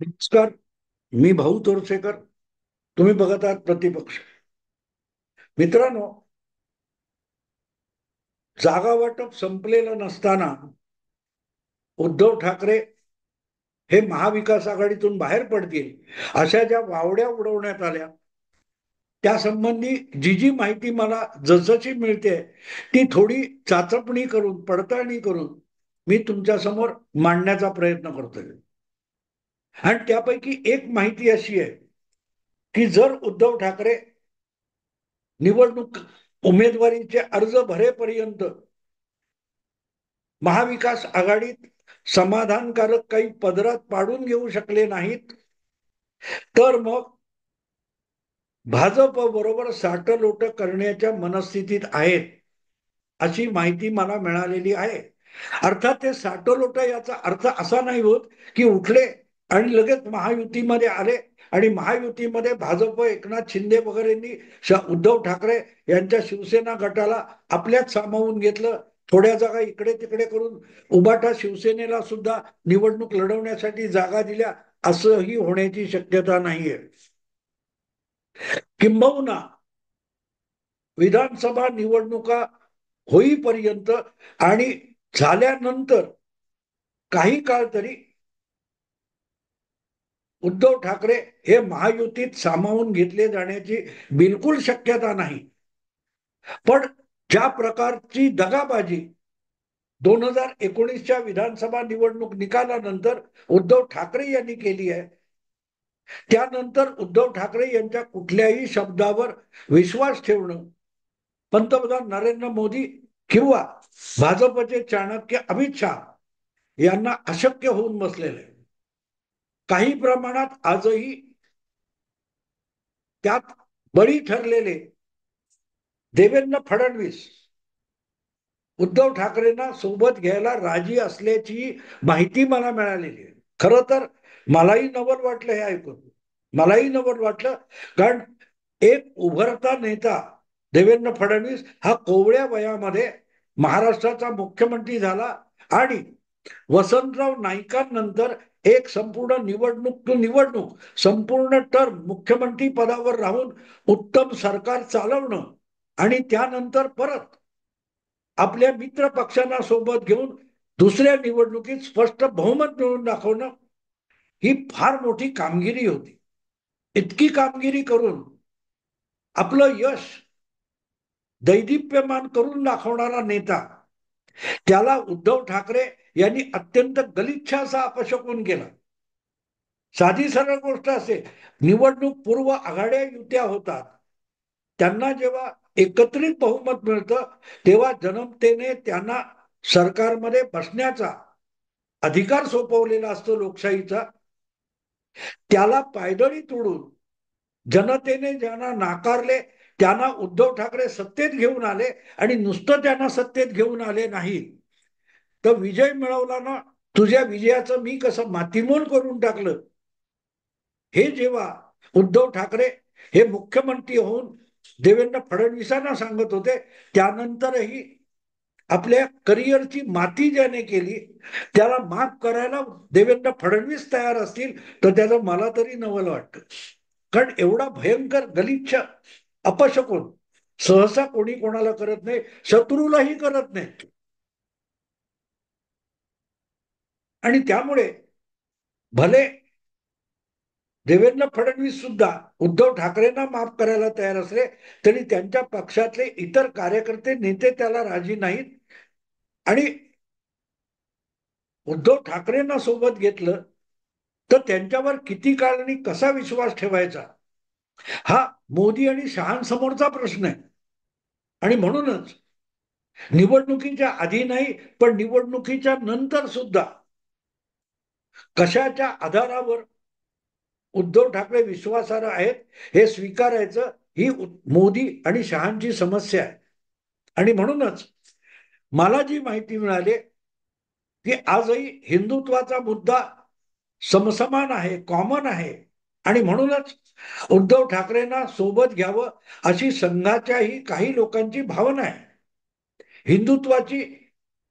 नमस्कार. मी भाऊ तोरसेकर. तुम्ही बघत आहात प्रतिपक्ष. मित्रांनो, जागा वाटप संपलेलं नसताना उद्धव ठाकरे हे महाविकास आघाडीतून बाहेर पडतील अशा ज्या वावड्या उडवण्यात आल्या, त्यासंबंधी जी जी माहिती मला जसजशी मिळते ती थोडी चाचपणी करून, पडताळणी करून मी तुमच्या समोर मांडण्याचा प्रयत्न करतोय. आणि त्यापैकी एक माहिती अशी आहे की जर उद्धव ठाकरे निवडणूक उमेदवारीचे अर्ज भरेपर्यंत महाविकास आघाडीत समाधानकारक काही पदरात पाडून घेऊ शकले नाहीत, तर मग भाजप बरोबर साटलोट करण्याच्या मनस्थितीत आहेत, अशी माहिती मला मिळालेली आहे. अर्थात ते साटलोट याचा अर्थ असा नाही होत की उठले आणि लगेच महायुतीमध्ये आले आणि महायुतीमध्ये भाजप, एकनाथ शिंदे वगैरेंनी उद्धव ठाकरे यांच्या शिवसेना गटाला आपल्यात सामावून घेतलं, थोड्या जागा इकडे तिकडे करून उबाटा शिवसेनेला सुद्धा निवडणूक लढवण्यासाठी जागा दिल्या, असंही होण्याची शक्यता नाहीये. किंबहुना विधानसभा निवडणुका होईपर्यंत आणि झाल्यानंतर काही काळ तरी उद्धव ठाकरे हे महायुतीत सामावून घेतले जाण्याची बिलकुल शक्यता नाही. पण ज्या प्रकारची दगाबाजी 2019च्या विधानसभा निवडणूक निकालानंतर उद्धव ठाकरे यांनी केली आहे, त्यानंतर उद्धव ठाकरे यांच्या कुठल्याही शब्दावर विश्वास ठेवणं पंतप्रधान नरेंद्र मोदी किंवा भाजपचे चाणक्य अमित शहा यांना अशक्य होऊन बसलेले आहे. काही प्रमाणात आजही त्यात बळी ठरलेले देवेंद्र फडणवीस उद्धव ठाकरेंना सोबत घ्यायला राजी असल्याची माहिती मला मिळालेली आहे. खरं तर मलाही नवल वाटलं हे ऐकून. मलाही नवल वाटलं, कारण एक उभरता नेता देवेंद्र फडणवीस हा कोवळ्या वयामध्ये महाराष्ट्राचा मुख्यमंत्री झाला आणि वसंतराव नाईकांनंतर एक संपूर्ण निवडणूक संपूर्ण टर्म मुख्यमंत्री पदावर राहून उत्तम सरकार चालवणं आणि त्यानंतर परत आपल्या मित्र पक्षांना सोबत घेऊन दुसऱ्या निवडणुकीत स्पष्ट बहुमत मिळवून दाखवणं ही फार मोठी कामगिरी होती. इतकी कामगिरी करून आपलं यश दैदिप्यमान करून दाखवणारा नेता, त्याला उद्धव ठाकरे यांनी अत्यंत गलिच्छ असा अपशकुन केला. साधी सरळ गोष्ट असे, निवडणूक पूर्व आघाड्या युत्या होतात, त्यांना जेव्हा एकत्रित बहुमत मिळतं तेव्हा जनतेने त्यांना सरकारमध्ये बसण्याचा अधिकार सोपवलेला असतो लोकशाहीचा. त्याला पायदळी तोडून जनतेने ज्यांना नाकारले त्यांना उद्धव ठाकरे सत्तेत घेऊन आले आणि नुसतं त्यांना सत्तेत घेऊन आले नाही, तर विजय मिळवला ना, तुझ्या विजयाचं मी कसं मातीमोल करून टाकलं, हे जेव्हा उद्धव ठाकरे हे मुख्यमंत्री होऊन देवेंद्र फडणवीसांना सांगत होते, त्यानंतरही आपल्या करिअरची माती ज्याने केली त्याला माफ करायला देवेंद्र फडणवीस तयार असतील तर त्याचं मला तरी नवल वाटतं. कारण एवढा भयंकर गलिच्छ अपशकुन सहसा कोणी कोणाला करत नाही, शत्रूलाही करत नाही. आणि त्यामुळे भले देवेंद्र फडणवीस सुद्धा उद्धव ठाकरेंना माफ करायला तयार असले तरी त्यांच्या पक्षातले इतर कार्यकर्ते, नेते त्याला राजी नाहीत. आणि उद्धव ठाकरेंना सोबत घेतलं तर त्यांच्यावर किती काळ आणि कसा विश्वास ठेवायचा, हा मोदी आणि शहांसमोरचा प्रश्न आहे. आणि म्हणूनच निवडणुकीच्या आधी नाही पण निवडणुकीच्या नंतर सुद्धा कशाच्या आधारावर उद्धव ठाकरे विश्वासार्ह आहेत हे स्वीकारायचं, ही मोदी आणि शहांची समस्या आहे. आणि म्हणूनच मला जी माहिती मिळाली की आजही हिंदुत्वाचा मुद्दा समसमान आहे, कॉमन आहे. आणि म्हणूनच उद्धव ठाकरेंना सोबत घ्यावं अशी संघाच्याही काही लोकांची भावना आहे. हिंदुत्वाची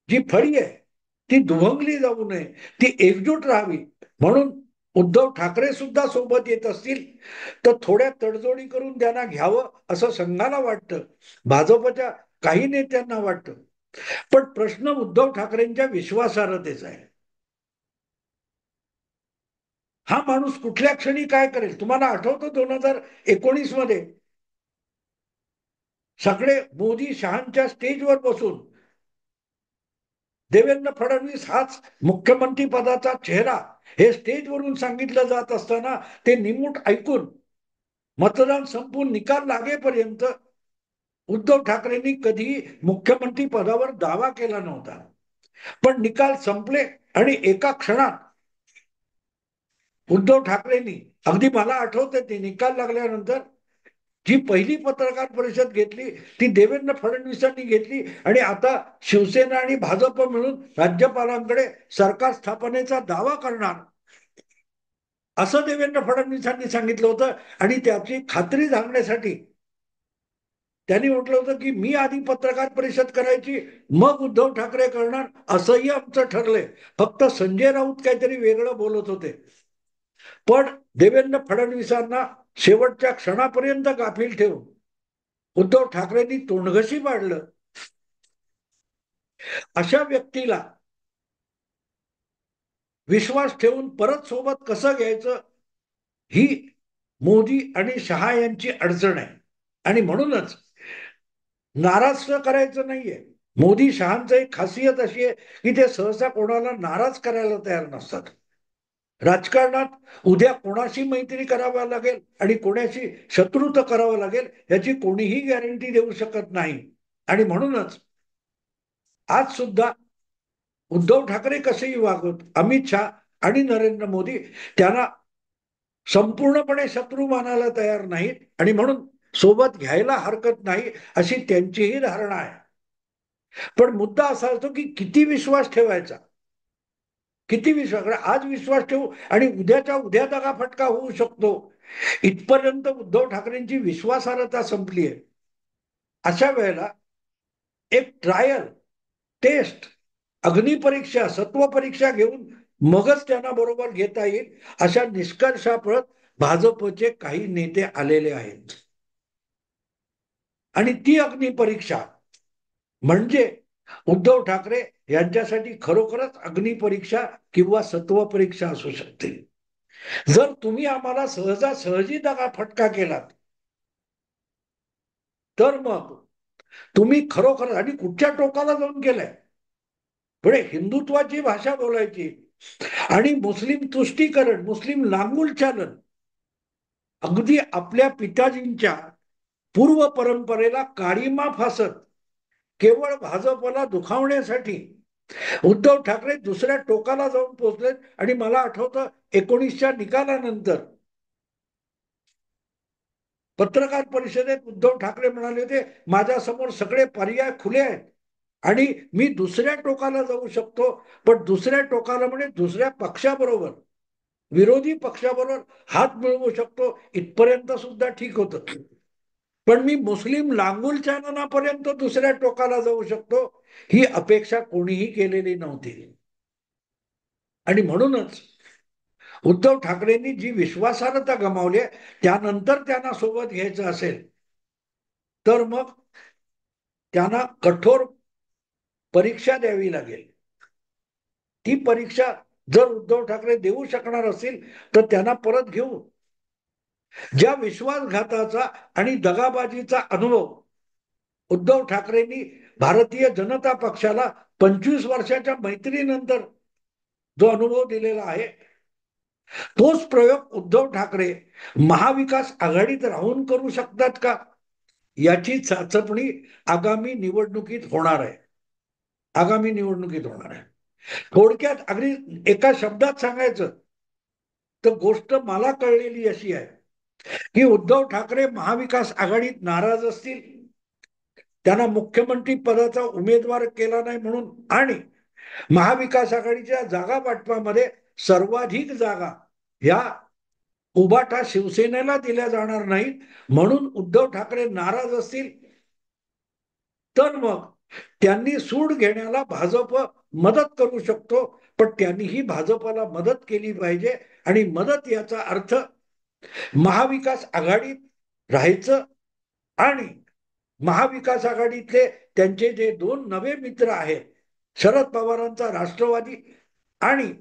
जी फळी आहे ती दुभंगली जाऊ नये, ती एकजूट राहावी म्हणून उद्धव ठाकरे सुद्धा सोबत येत असतील तर थोड्या तडजोडी करून त्यांना घ्यावं असं संघाला वाटतं, भाजपच्या काही नेत्यांना वाटतं. पण प्रश्न उद्धव ठाकरेंच्या विश्वासार्हतेचा आहे. हा माणूस कुठल्या क्षणी काय करेल? तुम्हाला आठवतं 2019 मध्ये सगळे मोदी शहांच्या स्टेजवर बसून देवेंद्र फडणवीस हाच मुख्यमंत्री पदाचा चेहरा हे स्टेजवरून सांगितलं जात असताना ते निमूट ऐकून मतदान संपून निकाल लागेपर्यंत उद्धव ठाकरेंनी कधी मुख्यमंत्री पदावर दावा केला नव्हता. पण निकाल संपले आणि एका क्षणात उद्धव ठाकरेंनी, अगदी मला आठवते ते निकाल लागल्यानंतर जी पहिली पत्रकार परिषद घेतली ती देवेंद्र फडणवीसांनी घेतली आणि आता शिवसेना आणि भाजप मिळून राज्यपालांकडे सरकार स्थापनेचा दावा करणार असं देवेंद्र फडणवीसांनी सांगितलं होतं. आणि त्याची खात्री सांगण्यासाठी त्यांनी म्हटलं होतं की मी आधी पत्रकार परिषद करायची, मग उद्धव ठाकरे करणार, असंही आमचं ठरलंय. फक्त संजय राऊत काहीतरी वेगळं बोलत होते. पण देवेंद्र फडणवीसांना शेवटच्या क्षणापर्यंत गाफील ठेवून उद्धव ठाकरेंनी तोंडघशी पाडलं. अशा व्यक्तीला विश्वास ठेवून परत सोबत कसं घ्यायचं, ही मोदी आणि शहा यांची अडचण आहे. आणि म्हणूनच नाराज करायचं नाहीये. मोदी शहांचं एक खासियत अशी आहे की ते सहसा कोणाला नाराज करायला तयार नसतात. राजकारणात उद्या कोणाशी मैत्री करावी लागेल आणि कोणाशी शत्रुता करावं लागेल याची कोणीही गॅरंटी देऊ शकत नाही. आणि म्हणूनच आज सुद्धा उद्धव ठाकरे कसेही वागत, अमित शहा आणि नरेंद्र मोदी त्यांना संपूर्णपणे शत्रू मानायला तयार नाहीत आणि म्हणून सोबत घ्यायला हरकत नाही अशी त्यांचीही धारणा आहे. पण मुद्दा असा असतो की किती विश्वास ठेवायचा, किती विश्वास. आज विश्वास ठेवू आणि उद्याच्या उद्या दगा फटका होऊ शकतो, इथपर्यंत उद्धव ठाकरेंची विश्वासार्हता संपली आहे. अशा वेळेला एक ट्रायल, टेस्ट, अग्निपरीक्षा, सत्वपरीक्षा घेऊन मगच त्यांना बरोबर घेता येईल अशा निष्कर्षाप्रत भाजपचे काही नेते आलेले आहेत. आणि ती अग्निपरीक्षा म्हणजे उद्धव ठाकरे यांच्यासाठी खरोखरच अग्निपरीक्षा किंवा सत्वपरीक्षा असू शकते. जर तुम्ही आम्हाला सहजासहजी दगा फटका केलात तर मग तुम्ही खरोखर आणि कुठच्या टोकाला जाऊन गेलाय. पुढे हिंदुत्वाची भाषा बोलायची आणि मुस्लिम तुष्टीकरण, मुस्लिम लांगुलचालन, अगदी आपल्या पिताजींच्या पूर्व परंपरेला काळीमा फासत केवळ भाजपला दुखावण्यासाठी उद्धव ठाकरे दुसऱ्या टोकाला जाऊन पोहोचलेत. आणि मला आठवतं 19च्या निकालानंतर पत्रकार परिषदेत उद्धव ठाकरे म्हणाले होते माझ्या समोर सगळे पर्याय खुले आहेत आणि मी दुसऱ्या टोकाला जाऊ शकतो. पण दुसऱ्या टोकाला म्हणजे दुसऱ्या पक्षाबरोबर, विरोधी पक्षाबरोबर हात मिळवू शकतो, इथपर्यंत सुद्धा ठीक होतं. पण मी मुस्लिम लांगुलचालनापर्यंत दुसऱ्या टोकाला जाऊ शकतो ही अपेक्षा कोणीही केलेली नव्हती. आणि म्हणूनच उद्धव ठाकरेंनी जी विश्वासार्हता गमावली त्यानंतर त्यांना सोबत घ्यायचं असेल तर मग त्यांना कठोर परीक्षा द्यावी लागेल. ती परीक्षा जर उद्धव ठाकरे देऊ शकणार असतील तर त्यांना परत घेऊ. ज्या विश्वासघाताचा आणि दगाबाजीचा अनुभव उद्धव ठाकरेंनी भारतीय जनता पक्षाला 25 वर्षाच्या मैत्रीनंतर जो अनुभव दिलेला आहे तोच प्रयोग उद्धव ठाकरे महाविकास आघाडीत राहून करू शकतात का याची चाचपणी आगामी निवडणुकीत होणार आहे. आगामी निवडणुकीत होणार आहे. थोडक्यात अगदी एका शब्दात सांगायचं तर गोष्ट मला कळलेली अशी आहे की उद्धव ठाकरे महाविकास आघाडीत नाराज असतील, त्यांना मुख्यमंत्री पदाचा उमेदवार केला नाही म्हणून, आणि महाविकास आघाडीच्या जागा वाटपामध्ये सर्वाधिक जागा ह्या उभाटा शिवसेनेला दिल्या जाणार नाहीत म्हणून उद्धव ठाकरे नाराज असतील तर मग त्यांनी सूड घेण्याला भाजप मदत करू शकतो. पण त्यांनीही भाजपला मदत केली पाहिजे आणि मदत याचा अर्थ महाविकास आघाडीत राहायचं आणि महाविकास आघाडीतले त्यांचे जे दोन नवे मित्र आहेत, शरद पवारांचा राष्ट्रवादी आणि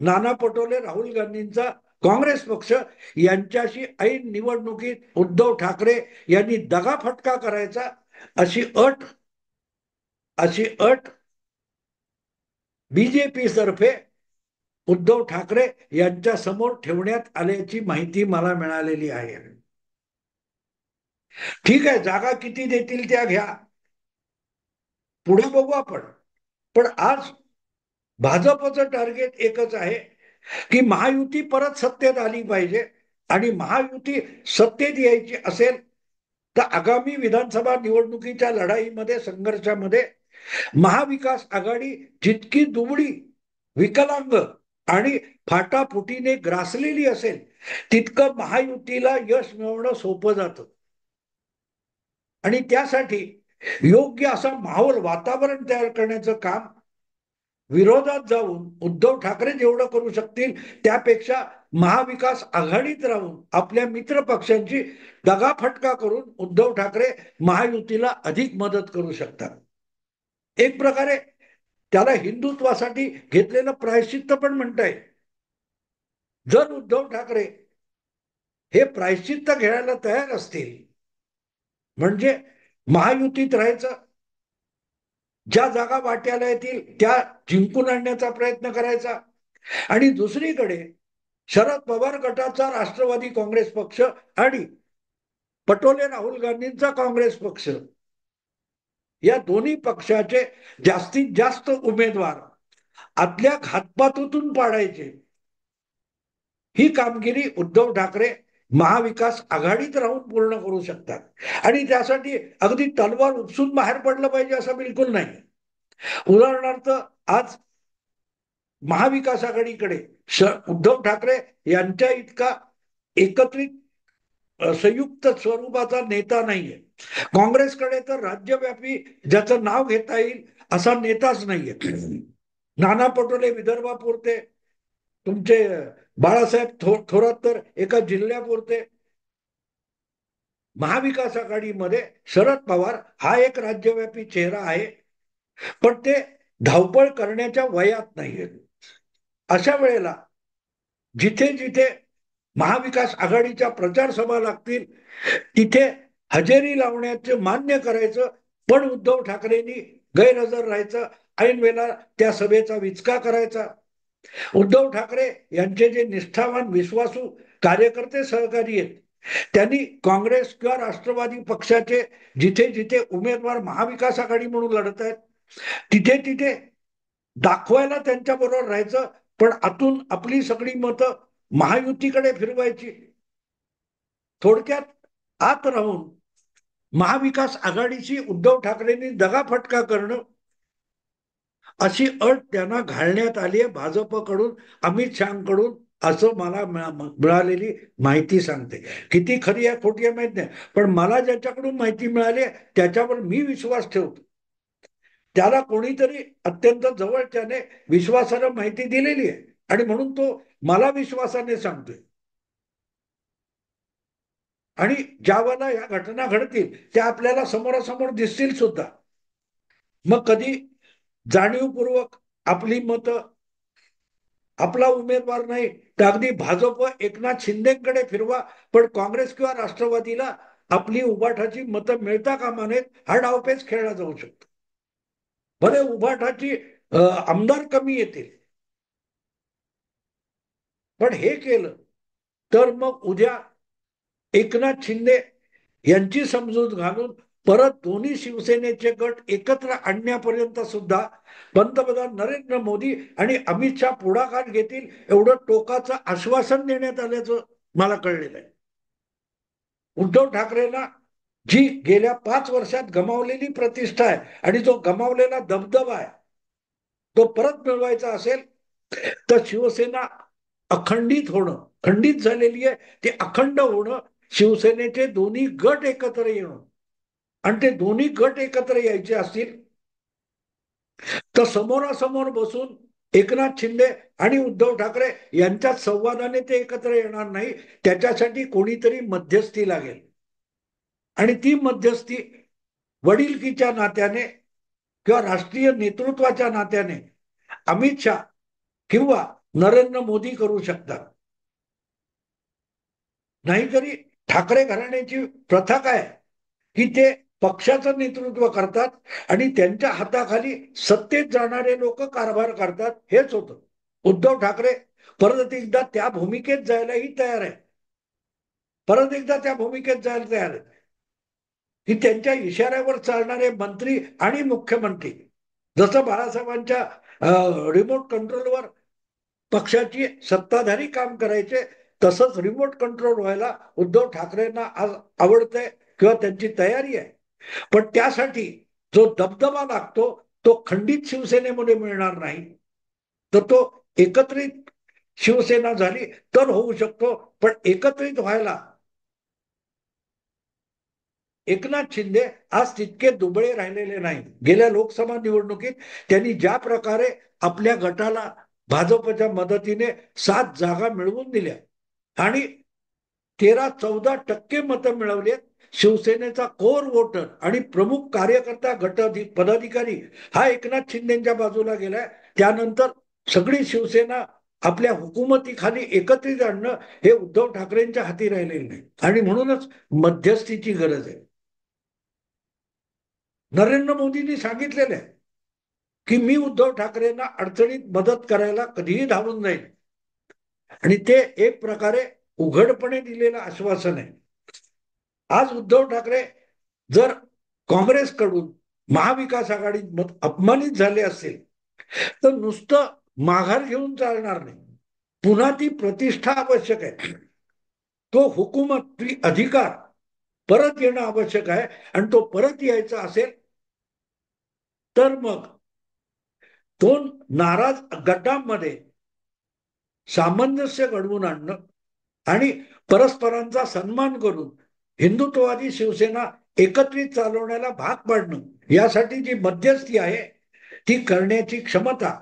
नाना पटोले राहुल गांधींचा काँग्रेस पक्ष, यांच्याशी ऐन निवडणुकीत उद्धव ठाकरे यांनी दगाफटका करायचा अशी अट बीजेपी तर्फे उद्धव ठाकरे यांच्या समोर ठेवण्यात आल्याची माहिती मला मिळालेली आहे. ठीक आहे, जागा किती देतील त्या घ्या, पुढे बघू आपण. पण आज भाजपचं टार्गेट एकच आहे की महायुती परत सत्तेत आली पाहिजे, आणि महायुती सत्तेत यायची असेल तर आगामी विधानसभा निवडणुकीच्या लढाईमध्ये, संघर्षामध्ये महाविकास आघाडी जितकी दुबळी, विकलांग आणि फाटाफुटीने ग्रासलेली असेल तितकं महायुतीला यश मिळवणं सोपं जातं. आणि त्यासाठी योग्य असा माहोल, वातावरण तयार करण्याचं काम विरोधात जाऊन उद्धव ठाकरे जेवढं करू शकतील त्यापेक्षा महाविकास आघाडीत राहून आपल्या मित्र पक्षांची दगाफटका करून उद्धव ठाकरे महायुतीला अधिक मदत करू शकतात. एक प्रकारे त्याला हिंदुत्वासाठी घेतलेलं प्रायश्चित्त पण म्हणता येईल. जर उद्धव ठाकरे हे प्रायश्चित्त घ्यायला तयार असतील म्हणजे महायुतीत राहायचं, ज्या जागा वाट्याला येतील त्या जिंकून आणण्याचा प्रयत्न करायचा, आणि दुसरीकडे शरद पवार गटाचा राष्ट्रवादी काँग्रेस पक्ष आणि पटोले राहुल गांधींचा काँग्रेस पक्ष, या दोन्ही पक्षाचे जास्तीत जास्त उमेदवार आतल्या घातपातातून पाडायचे, ही कामगिरी उद्धव ठाकरे महाविकास आघाडीत राहून पूर्ण करू शकतात. आणि त्यासाठी अगदी तलवार उपसून बाहेर पडलं पाहिजे असं बिलकुल नाही. उदाहरणार्थ आज महाविकास आघाडीकडे उद्धव ठाकरे यांच्या इतका एकत्रित संयुक्त स्वरूपाचा नेता नाहीये. काँग्रेसकडे तर राज्यव्यापी ज्याचं नाव घेता येईल असा नेताच नाहीये. नाना पटोले विदर्भापुरते, तुमचे बाळासाहेब थोरात तर एका जिल्ह्यापुरते. महाविकास आघाडीमध्ये शरद पवार हा एक राज्यव्यापी चेहरा आहे, पण ते धावपळ करण्याच्या वयात नाहीये. अशा वेळेला जिथे जिथे महाविकास आघाडीच्या प्रचार सभा लागतील तिथे हजेरी लावण्याचे मान्य करायचं, पण उद्धव ठाकरेंनी गैरहजर राहायचं, ऐन वेळेला त्या सभेचा विचका करायचा. उद्धव ठाकरे यांचे जे निष्ठावान विश्वासू कार्यकर्ते सहकारी आहेत त्यांनी काँग्रेस किंवा राष्ट्रवादी पक्षाचे जिथे जिथे उमेदवार महाविकास आघाडी म्हणून लढत आहेत तिथे तिथे दाखवायला त्यांच्या बरोबर राहायचं, पण आतून आपली सगळी मतं महायुतीकडे फिरवायची. थोडक्यात आत राहून महाविकास आघाडीची उद्धव ठाकरेंनी दगाफटका करणं अशी अट त्यांना घालण्यात आली आहे भाजपकडून, अमित शहाकडून, असं मला मिळालेली माहिती सांगते. किती खरी आहे खोटी आहे माहित नाही, पण मला ज्याच्याकडून माहिती मिळाली त्याच्यावर मी विश्वास ठेवतो. त्याला कोणीतरी अत्यंत जवळच्याने विश्वासानं माहिती दिलेली आहे आणि म्हणून तो मला विश्वासाने सांगतोय. आणि ज्या वेळेला या घटना घडतील त्या आपल्याला समोरासमोर दिसतील सुद्धा. मग कधी जाणीवपूर्वक आपली मतं, आपला उमेदवार नाही तर अगदी भाजप एकनाथ शिंदेकडे फिरवा, पण काँग्रेस किंवा राष्ट्रवादीला आपली उभाठाची मतं मिळता कामा नयेत, हा डावपेच खेळला जाऊ शकतो. भले उभाठाची आमदार कमी येतील, पण हे केलं तर मग उद्या एकनाथ शिंदे यांची समजूत घालून परत दोन्ही शिवसेनेचे गट एकत्र आणण्यापर्यंत सुद्धा पंतप्रधान नरेंद्र मोदी आणि अमित शहा पुढाकार घेतील एवढं टोकाचं आश्वासन देण्यात आल्याचं मला कळलेलं आहे. उद्धव ठाकरेंना जी गेल्या 5 वर्षात गमावलेली प्रतिष्ठा आहे आणि जो गमावलेला दबदबा आहे तो परत मिळवायचा असेल तर शिवसेना अखंडित होणं, खंडित झालेली आहे ते अखंड होणं, शिवसेनेचे दोन्ही गट एकत्र येणं, आणि ते दोन्ही गट एकत्र यायचे असतील तर समोरासमोर बसून एकनाथ शिंदे आणि उद्धव ठाकरे यांच्या संवादाने ते एकत्र येणार नाही, त्याच्यासाठी कोणीतरी मध्यस्थी लागेल. आणि ती मध्यस्थी वडिलकीच्या नात्याने किंवा राष्ट्रीय नेतृत्वाच्या नात्याने अमित शहा किंवा नरेंद्र मोदी करू शकतात. नाहीतरी ठाकरे घराण्याची प्रथा काय की ते पक्षाचं नेतृत्व करतात आणि त्यांच्या हाताखाली सत्तेत जाणारे लोक कारभार करतात, हेच होतं. उद्धव ठाकरे परत एकदा त्या भूमिकेत जायलाही तयार आहे, परत एकदा त्या भूमिकेत जायला तयार आहे की त्यांच्या इशाऱ्यावर चालणारे मंत्री आणि मुख्यमंत्री, जसं बाळासाहेबांच्या रिमोट कंट्रोलवर पक्षाची सत्ताधारी काम करायचे, तसंच रिमोट कंट्रोल व्हायला उद्धव ठाकरेंना आज आवडतंय किंवा त्यांची तयारी आहे. पण त्यासाठी जो दबदबा लागतो तो खंडित शिवसेनेमध्ये मिळणार नाही, तर तो एकत्रित शिवसेना झाली तर होऊ शकतो. पण एकत्रित व्हायला एकनाथ शिंदे आज तितके दुबळे राहिलेले नाही. गेल्या लोकसभा निवडणुकीत त्यांनी ज्या प्रकारे आपल्या गटाला भाजपच्या मदतीने 7 जागा मिळवून दिल्या आणि 13-14% मतं मिळवले, शिवसेनेचा कोर वोटर आणि प्रमुख कार्यकर्ता गट पदाधिकारी हा एकनाथ शिंदेच्या बाजूला गेलाय. त्यानंतर सगळी शिवसेना आपल्या हुकुमतीखाली एकत्रित आणणं हे उद्धव ठाकरेंच्या हाती राहिलेले नाही आणि म्हणूनच मध्यस्थीची गरज आहे. नरेंद्र मोदींनी सांगितलेलं आहे की मी उद्धव ठाकरेंना अडचणीत मदत करायला कधीही धावून जाईल आणि ते एक प्रकारे उघडपणे दिलेलं आश्वासन आहे. आज उद्धव ठाकरे जर काँग्रेसकडून महाविकास आघाडीत अपमानित झाले असेल तर नुसतं माघार घेऊन चालणार नाही, पुन्हा ती प्रतिष्ठा आवश्यक आहे. तो हुकुमती अधिकार परत येणं आवश्यक आहे आणि तो परत यायचा असेल तर मग दोन नाराज गटांमध्ये सामंजस्य घडवून आणणं आणि परस्परांचा सन्मान करून हिंदुत्ववादी शिवसेना एकत्रित चालवण्याला भाग पाडणं, यासाठी जी मध्यस्थी आहे ती करण्याची क्षमता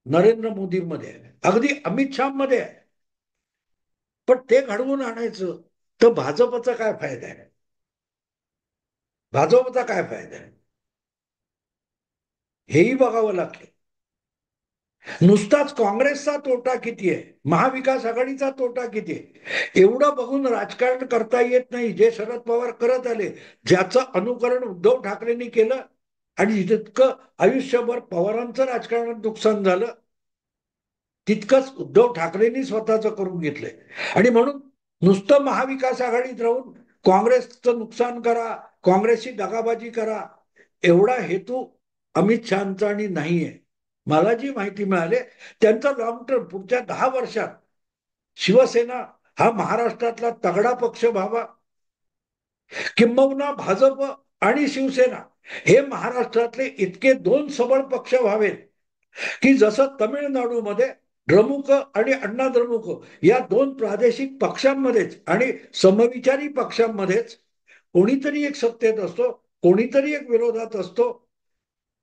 नरेंद्र मोदींमध्ये आहे, अगदी अमित शहा मध्ये आहे. पण ते घडवून आणायचं तर भाजपचा काय फायदा आहे? भाजपचा काय फायदा आहे हेही बघावं लागतं. नुसताच काँग्रेसचा तोटा किती आहे, महाविकास आघाडीचा तोटा किती आहे, एवढं बघून राजकारण करता येत नाही. जे शरद पवार करत आले, ज्याचं अनुकरण उद्धव ठाकरेंनी केलं आणि जितकं आयुष्यभर पवारांचं राजकारणात नुकसान झालं तितकंच उद्धव ठाकरेंनी स्वतःचं करून घेतलंय. आणि म्हणून नुसतं महाविकास आघाडीत राहून काँग्रेसचं नुकसान करा, काँग्रेसची दगाबाजी करा, एवढा हेतू अमित शहाचा आणि नाहीये. मला जी माहिती मिळाली त्यांचा लॉंग टर्म पुढच्या 10 वर्षात शिवसेना हा महाराष्ट्रातला तगडा पक्ष व्हावा, किंबहुना भाजप आणि शिवसेना हे महाराष्ट्रातले इतके 2 सबळ पक्ष व्हावेत की जसं तमिळनाडूमध्ये द्रमुक आणि अण्णा द्रमुक या 2 प्रादेशिक पक्षांमध्येच आणि समविचारी पक्षांमध्येच कोणीतरी एक सत्तेत असतो, कोणीतरी एक विरोधात असतो.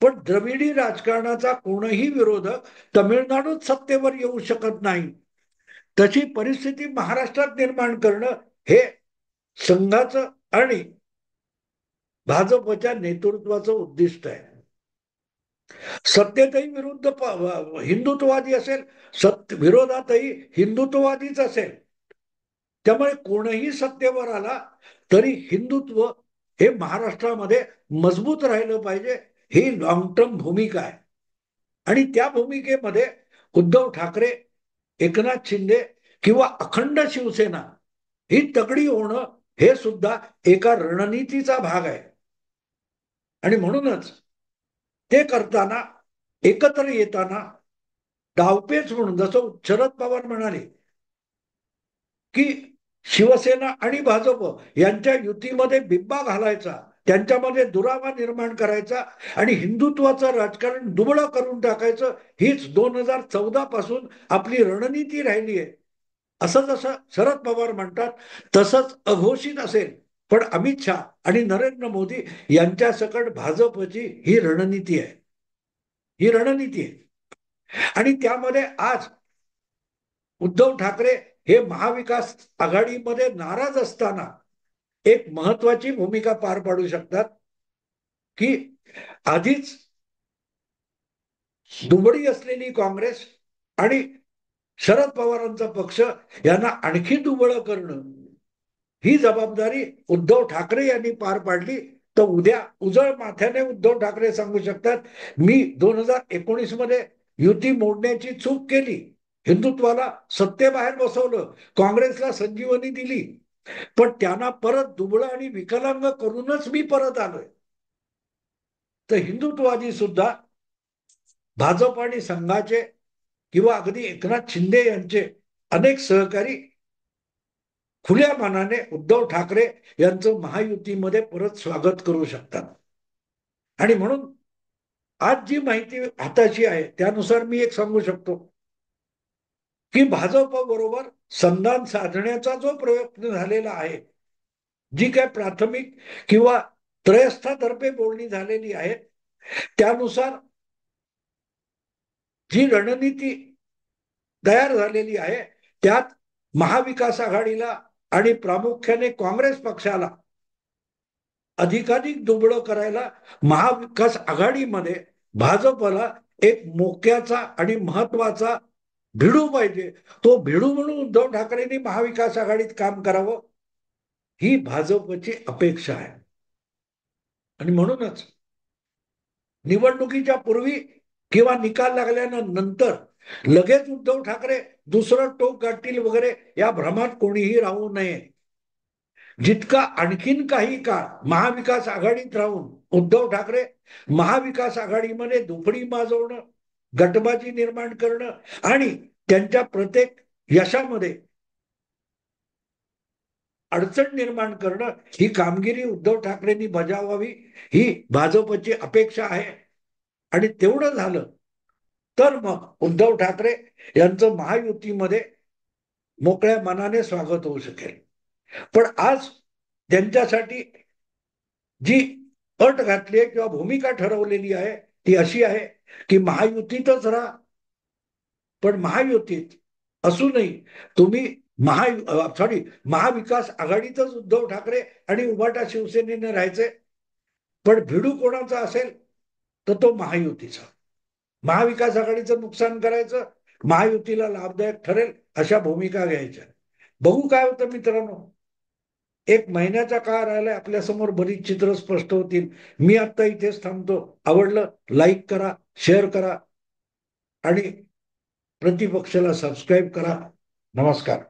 पण द्रविडी राजकारणाचा कोणीही विरोधक तमिळनाडूत सत्तेवर येऊ शकत नाही. तशी परिस्थिती महाराष्ट्रात निर्माण करणं हे संघाचं आणि भाजपच्या नेतृत्वाचं उद्दिष्ट आहे. सत्तेतही विरुद्ध हिंदुत्ववादी असेल, विरोधातही हिंदुत्ववादीच असेल. त्यामुळे कोणीही सत्तेवर आला तरी हिंदुत्व हे महाराष्ट्रामध्ये मजबूत राहिलं पाहिजे, ही लॉंग टर्म भूमिका आहे. आणि त्या भूमिकेमध्ये उद्धव ठाकरे, एकनाथ शिंदे किंवा अखंड शिवसेना ही तगडी होणं हे सुद्धा एका रणनीतीचा भाग आहे. आणि म्हणूनच ते करताना, एकत्र येताना डावपेच म्हणून, जसं शरद पवार म्हणाले की शिवसेना आणि भाजप यांच्या युतीमध्ये बिब्बा घालायचा, त्यांच्यामध्ये दुरावा निर्माण करायचा आणि हिंदुत्वाचं राजकारण दुबळं करून टाकायचं, हीच 2014 पासून आपली रणनीती राहिली आहे. असं जसं शरद पवार म्हणतात तसंच अघोषित असेल. पण अमित शहा आणि नरेंद्र मोदी यांच्या सकट भाजपची ही रणनीती आहे, ही रणनीती आहे. आणि त्यामध्ये आज उद्धव ठाकरे हे महाविकास आघाडीमध्ये नाराज असताना एक महत्वाची भूमिका पार पाडू शकतात की आधीच दुबळी असलेली काँग्रेस आणि शरद पवारांचा पक्ष यांना आणखी दुबळं करणं ही जबाबदारी उद्धव ठाकरे यांनी पार पाडली तर उद्या उजळ माथ्याने उद्धव ठाकरे सांगू शकतात मी 2019 मध्ये युती मोडण्याची चूक केली, हिंदुत्वाला सत्तेबाहेर बसवलं, काँग्रेसला संजीवनी दिली, पण त्यांना परत दुबळं आणि विकलांग करूनच मी परत आलोय. तर हिंदुत्ववादी सुद्धा भाजप आणि संघाचे किंवा अगदी एकनाथ शिंदे यांचे अनेक सहकारी खुल्या मनाने उद्धव ठाकरे यांचं महायुतीमध्ये परत स्वागत करू शकतात. आणि म्हणून आज जी माहिती हाताची आहे त्यानुसार मी एक सांगू शकतो की भाजप बरोबर संधान साधण्याचा जो प्रयत्न झालेला आहे, जी काय प्राथमिक किंवा त्रयस्थातर्फे बोलणी झालेली आहे त्यानुसार जी रणनीती तयार झालेली आहे त्यात महाविकास आघाडीला आणि प्रामुख्याने काँग्रेस पक्षाला अधिकाधिक दुबळं करायला महाविकास आघाडीमध्ये भाजपला एक मोक्याचा आणि महत्वाचा भिडू पाहिजे. तो भिडू म्हणून उद्धव ठाकरेंनी महाविकास आघाडीत काम करावं ही भाजपची अपेक्षा आहे. आणि म्हणूनच निवडणुकीच्या पूर्वी किंवा निकाल लागल्यानंतर लगेच उद्धव ठाकरे दुसरं टोक गाठतील वगैरे या भ्रमात कोणीही राहू नये. जितका आणखीन काही काळ महाविकास आघाडीत राहून उद्धव ठाकरे महाविकास आघाडीमध्ये दुफडी माजवणं, गटबाजी निर्माण करणं आणि त्यांच्या प्रत्येक यशामध्ये अडचण निर्माण करणं ही कामगिरी उद्धव ठाकरेंनी बजावावी ही भाजपची अपेक्षा आहे. आणि तेवढं झालं तर मग उद्धव ठाकरे यांचं महायुतीमध्ये मोकळ्या मनाने स्वागत होऊ शकेल. पण आज त्यांच्यासाठी जी अट घातली आहे किंवा भूमिका ठरवलेली आहे ती अशी आहे की महायुतीतच राहा, पण महायुतीत असूनही तुम्ही महाविकास आघाडीतच उद्धव ठाकरे आणि उभाटा शिवसेनेने राहायचे, पण भिडू कोणाचा असेल तर तो महायुतीचा. महाविकास आघाडीचं नुकसान करायचं, महायुतीला लाभदायक ठरेल अशा भूमिका घ्यायच्या. बघू काय होतं मित्रांनो. एक महिन्याचा काळ राहिलाय आपल्यासमोर, बरीच चित्र स्पष्ट होतील. मी आता इथेच थांबतो. आवडलं लाईक करा, शेअर करा आणि प्रतिपक्षाला सबस्क्राईब करा. नमस्कार.